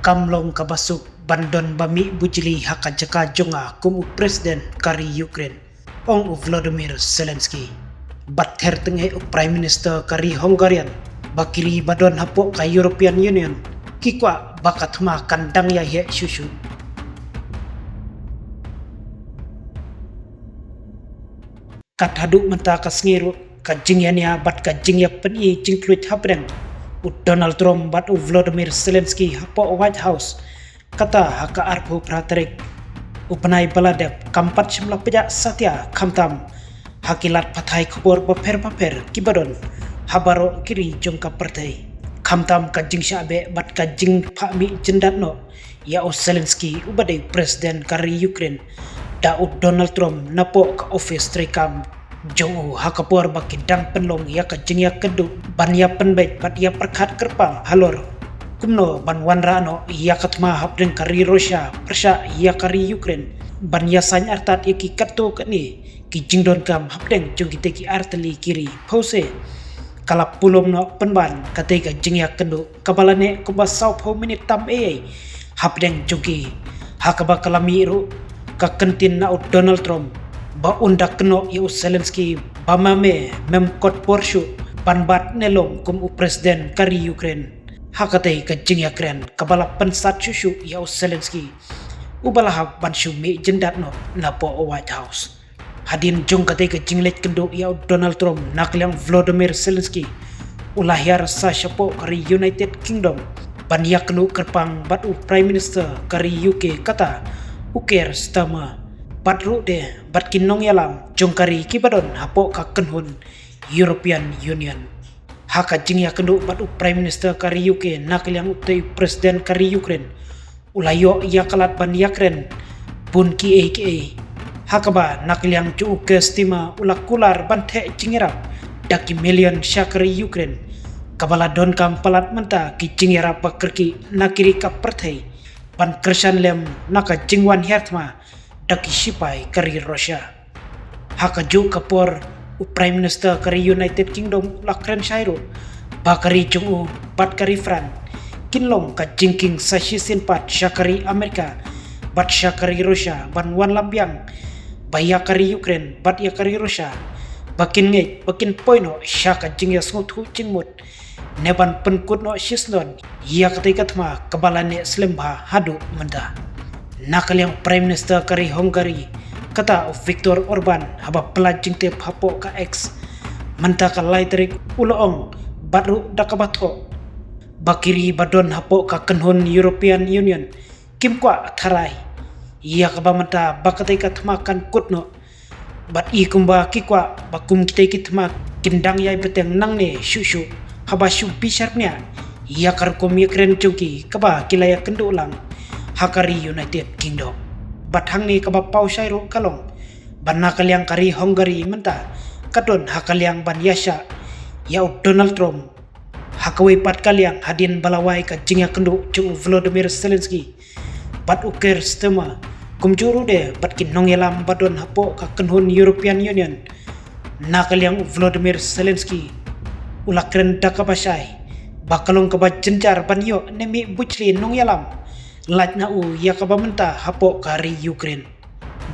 kamlong kabasuk bandon bami bujili haka jaka jonga kumu presiden kari Ukraine ong Volodymyr Zelensky bat her tengah prime minister kari Hungarian bakiri badon hapok ka European Union kikwa bakat huma kandang ya he susu kat haduk menta kasngiru ka jingyania bat ka jingya peni jingkluit hapreng Donald Trump bat Volodymyr Zelensky hapo White House kata haka arpu praterik upanai baladep kampat simla pejak satya kamtam hakilat pathai khobor paper kibadon habaro kiri jongka pertai kamtam kajing syabe bat kajing phami jendatno ya Zelensky ubadai presiden kari Ukraine da Donald Trump napo ka office trekam Jongu hakapur bakidang penlong ya kajing ya kedu ban ya penbait bat ya perkat kerpang halor kumno ban wanrano ya katma hapden kari Russia persya ya kari Ukraine ban ya sain artat ya ki katu kani ki jingdon kam hapden jong kita ki arteli kiri pause kalap pulom no penban katai kajing ya kedu kabalane kubas sau pau minit tam hapden jongki hakaba kalami ru ka kentin na Donald Trump ba undak keno ya Zelensky bamame memkot porshu panbat nelong kum presiden kari Ukraine hakatai kajing ya kren kabala pensat susu ya Zelensky ubalah banshu mi jendat no napo White House hadin jong katai kajing let kendo ya Donald Trump nakliang Volodymyr Zelensky ulah ya rasa syapo kari United Kingdom ban ya kenu kerpang bat prime minister kari UK kata uker stama batru de bat kinong yalam jongkari kibadon hapo ka kenhun European Union haka jing ya kendu bat prime minister kari UK nakliang utai presiden kari Ukraine ulayo ya kalat ban yakren bun ki haka ba nakliang cu ke stima ulakular ban the jingirap daki million syakari Ukraine kabala don kam palat menta ki jingirap bakerki nakiri ka perthai ban kersan lem naka jingwan hertma daki sipai kari Russia haka ju kapor prime minister kari United Kingdom lakren shairu bakari jungu bat kari Fran kinlong ka jingking sashisin pat syakari Amerika bat syakari Russia ban wan lambiang baya kari Ukraine bat ya kari Russia bakin ngej bakin poino syaka jingya smut hu jingmut neban penkut no shisnon ya ketikatma kabalane slemba hadu menda nakal yang prime minister kari Hungary kata Viktor Orban haba pelajing tep hapo ka X mentaka laitrik uloong baru dakabato bakiri badon hapo ka kenhun European Union kimkwa tharai iya kaba menta bakatai katmakan kutno bat i kumba kikwa bakum kitai kitma kimdang yai beteng nangne susu haba shu bisharnya iya karkom yakren chungki kaba kilaya kendulang hakari United Kingdom bathang ni kaba pau shairu kalong banna kalyang kari Hungary menta kadon hakalyang ban yasha ya Donald Trump hakawai pat kalyang hadin balawai ka jingya kendu chung Volodymyr Zelensky bat uker stema kumjuru de bat kinong yalam badon hapo ka kenhun European Union nakalyang Volodymyr Zelensky ulakren dakabashai bakalong kaba jenjar banyo nemi buchli nong yalam lajna ya kaba menta hapo kari Ukraine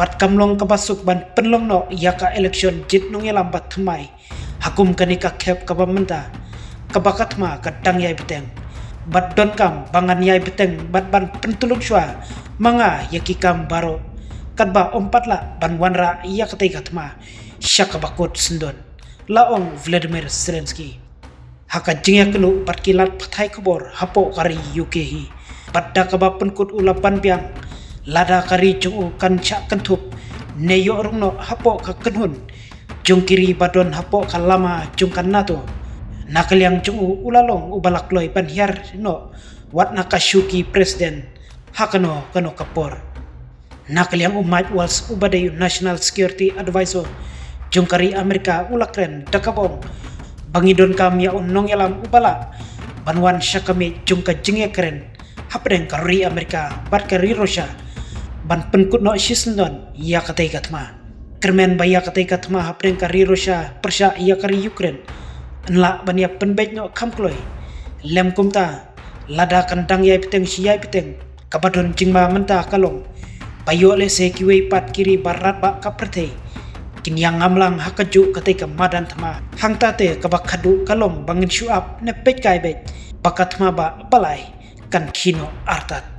bat kamlong kabasuk ban penlong no ya ka election jit nong yalam bat thmai hakum kanika khep kaba menta kabakatma kadang yai beteng bat don kam bangan yai beteng bat ban pentulung shwa manga yakikam baro kadba ompatla ban wanra ya katai katma syakabakot sendon laong Volodymyr Zelensky haka jingya kenu bat kilat pathai khobor hapo kari UK hi pada kaba penkut ulapan biang lada kari jungu kan cak kentup neyo rungno hapo ka kenhun jung kiri badon hapo ka lama jung kan nato nakal yang jungu ulalong ubalak loy pan hiar no wat nakashuki presiden hakano kano kapor nakal yang umat wals ubadai National Security Advisor jung kari Amerika ulakren dakabong bangidon kam ya unong yalam ubala banwan syakame jung ka jingya keren hapdeng kari Amerika bat kari Russia ban penkut no shisnon ya katai katma kermen baya katai katma hapdeng kari Russia persya ya kari Ukraine enla ban ya penbait no kamkloi lem kumta lada kandang yai peteng si yai peteng kabadon jingma mentah kalong payo le se kiwei pat kiri barat ba kaprete kinyang amlang hakaju ketika madan thama hang tate kabak khadu kalong bangin syuap ne pet kai bet bakat ma ba balai kan kino artat